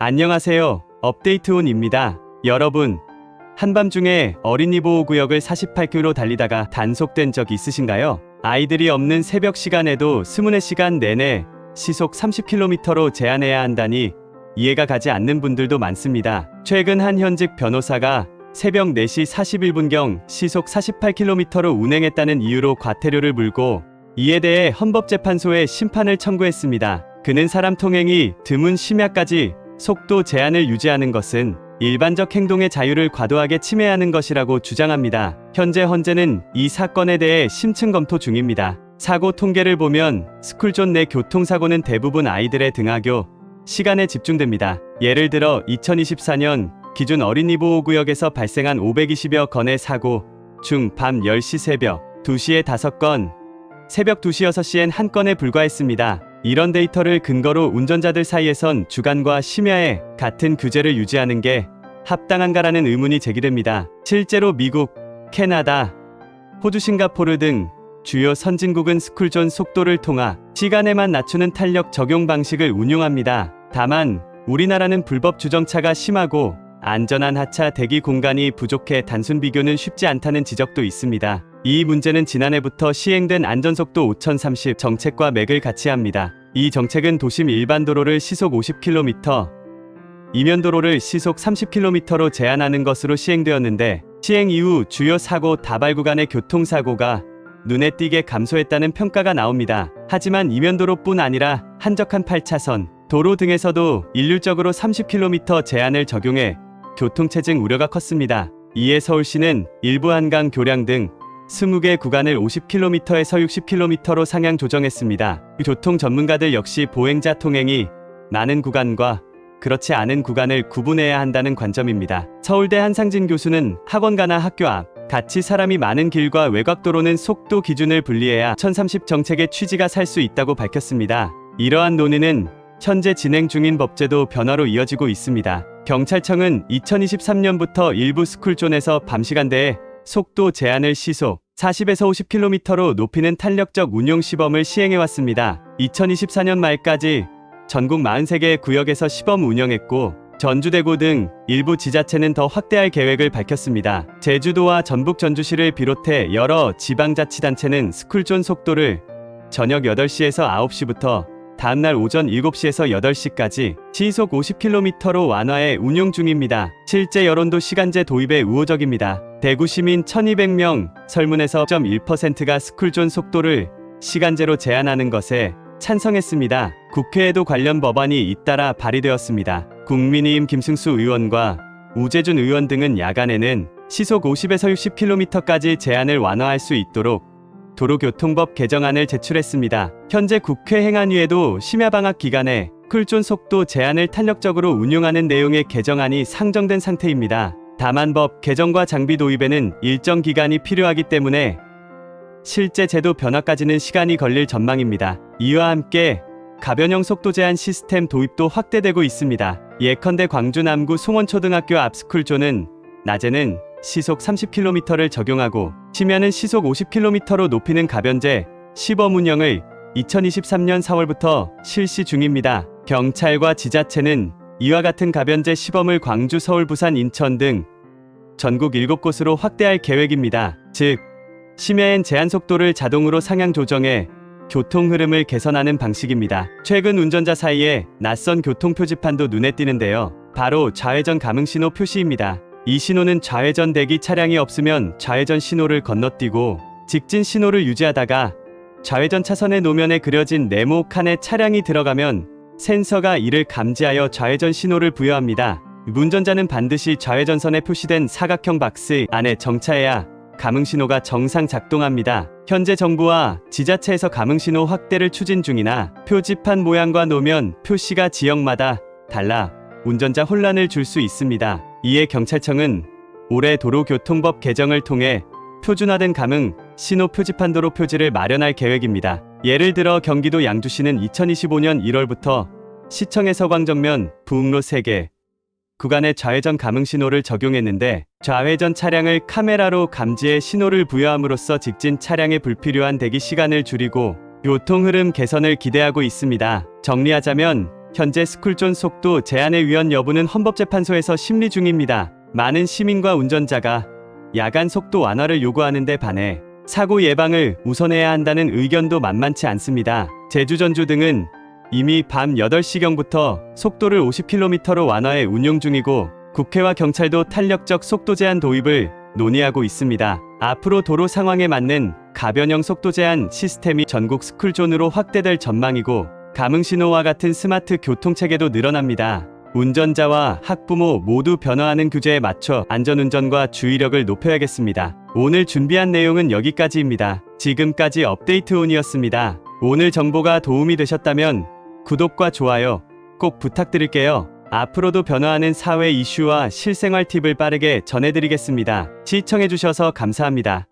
안녕하세요. 업데이트온입니다. 여러분, 한밤중에 어린이 보호구역을 48km 달리다가 단속된 적 있으신가요? 아이들이 없는 새벽 시간에도 스문의 시간 내내 시속 30km로 제한해야 한다니 이해가 가지 않는 분들도 많습니다. 최근 한 현직 변호사가 새벽 4시 41분경 시속 48km로 운행했다는 이유로 과태료를 물고 이에 대해 헌법재판소에 심판을 청구했습니다. 그는 사람 통행이 드문 심야까지 속도 제한을 유지하는 것은 일반적 행동의 자유를 과도하게 침해하는 것이라고 주장합니다. 현재 헌재는 이 사건에 대해 심층 검토 중입니다. 사고 통계를 보면 스쿨존 내 교통사고는 대부분 아이들의 등하교 시간에 집중됩니다. 예를 들어 2024년 기준 어린이 보호구역에서 발생한 520여 건의 사고 중 밤 10시 새벽 2시에 5건, 새벽 2시 6시엔 1건에 불과했습니다. 이런 데이터를 근거로 운전자들 사이에선 주간과 심야에 같은 규제를 유지하는 게 합당한가라는 의문이 제기됩니다. 실제로 미국, 캐나다, 호주, 싱가포르 등 주요 선진국은 스쿨존 속도를 통하 시간에만 낮추는 탄력 적용 방식을 운용합니다. 다만 우리나라는 불법 주정차가 심하고 안전한 하차 대기 공간이 부족해 단순 비교는 쉽지 않다는 지적도 있습니다. 이 문제는 지난해부터 시행된 안전속도 5030 정책과 맥을 같이 합니다. 이 정책은 도심 일반 도로를 시속 50km, 이면 도로를 시속 30km로 제한하는 것으로 시행되었는데, 시행 이후 주요 사고 다발 구간의 교통사고가 눈에 띄게 감소했다는 평가가 나옵니다. 하지만 이면 도로뿐 아니라 한적한 8차선 도로 등에서도 일률적으로 30km 제한을 적용해 교통체증 우려가 컸습니다. 이에 서울시는 일부 한강 교량 등 20개 구간을 50km에서 60km로 상향 조정했습니다. 교통 전문가들 역시 보행자 통행이 많은 구간과 그렇지 않은 구간을 구분해야 한다는 관점입니다. 서울대 한상진 교수는 학원가나 학교 앞, 같이 사람이 많은 길과 외곽도로는 속도 기준을 분리해야 1030 정책의 취지가 살 수 있다고 밝혔습니다. 이러한 논의는 현재 진행 중인 법제도 변화로 이어지고 있습니다. 경찰청은 2023년부터 일부 스쿨존에서 밤시간대에 속도 제한을 시속 40에서 50km로 높이는 탄력적 운용 시범을 시행해왔습니다. 2024년 말까지 전국 43개 구역에서 시범 운영했고, 전주대구 등 일부 지자체는 더 확대할 계획을 밝혔습니다. 제주도와 전북 전주시를 비롯해 여러 지방자치단체는 스쿨존 속도를 저녁 8시에서 9시부터 다음날 오전 7시에서 8시까지 시속 50km로 완화해 운용 중입니다. 실제 여론도 시간제 도입에 우호적입니다. 대구 시민 1200명, 설문에서 0.1%가 스쿨존 속도를 시간제로 제한하는 것에 찬성했습니다. 국회에도 관련 법안이 잇따라 발의되었습니다. 국민의힘 김승수 의원과 우재준 의원 등은 야간에는 시속 50에서 60km까지 제한을 완화할 수 있도록 도로교통법 개정안을 제출했습니다. 현재 국회 행안위에도 심야방학 기간에 스쿨존 속도 제한을 탄력적으로 운용하는 내용의 개정안이 상정된 상태입니다. 다만 법 개정과 장비 도입에는 일정 기간이 필요하기 때문에 실제 제도 변화까지는 시간이 걸릴 전망입니다. 이와 함께 가변형 속도 제한 시스템 도입도 확대되고 있습니다. 예컨대 광주 남구 송원초등학교 앞 스쿨존은 낮에는 시속 30km를 적용하고 심야는 시속 50km로 높이는 가변제 시범 운영을 2023년 4월부터 실시 중입니다. 경찰과 지자체는 이와 같은 가변제 시범을 광주, 서울, 부산, 인천 등 전국 7곳으로 확대할 계획입니다. 즉, 심야엔 제한 속도를 자동으로 상향 조정해 교통 흐름을 개선하는 방식입니다. 최근 운전자 사이에 낯선 교통 표지판도 눈에 띄는데요. 바로 좌회전 감응신호 표시입니다. 이 신호는 좌회전 대기 차량이 없으면 좌회전 신호를 건너뛰고 직진 신호를 유지하다가 좌회전 차선의 노면에 그려진 네모 칸에 차량이 들어가면 센서가 이를 감지하여 좌회전 신호를 부여합니다. 운전자는 반드시 좌회전선에 표시된 사각형 박스 안에 정차해야 감응신호가 정상 작동합니다. 현재 정부와 지자체에서 감응신호 확대를 추진 중이나 표지판 모양과 노면, 표시가 지역마다 달라 운전자 혼란을 줄 수 있습니다. 이에 경찰청은 올해 도로교통법 개정을 통해 표준화된 감응 신호 표지판 도로 표지를 마련할 계획입니다. 예를 들어 경기도 양주시는 2025년 1월부터 시청의 서광정면, 부흥로 3개 구간에 좌회전 감응 신호를 적용했는데, 좌회전 차량을 카메라로 감지해 신호를 부여함으로써 직진 차량의 불필요한 대기 시간을 줄이고 교통 흐름 개선을 기대하고 있습니다. 정리하자면 현재 스쿨존 속도 제한의 위헌 여부는 헌법재판소에서 심리 중입니다. 많은 시민과 운전자가 야간 속도 완화를 요구하는 데 반해 사고 예방을 우선해야 한다는 의견도 만만치 않습니다. 제주, 전주 등은 이미 밤 8시경부터 속도를 50km로 완화해 운용 중이고 국회와 경찰도 탄력적 속도 제한 도입을 논의하고 있습니다. 앞으로 도로 상황에 맞는 가변형 속도 제한 시스템이 전국 스쿨존으로 확대될 전망이고 감흥신호와 같은 스마트 교통체계도 늘어납니다. 운전자와 학부모 모두 변화하는 규제에 맞춰 안전운전과 주의력을 높여야겠습니다. 오늘 준비한 내용은 여기까지입니다. 지금까지 업데이트온이었습니다. 오늘 정보가 도움이 되셨다면 구독과 좋아요 꼭 부탁드릴게요. 앞으로도 변화하는 사회 이슈와 실생활 팁을 빠르게 전해드리겠습니다. 시청해주셔서 감사합니다.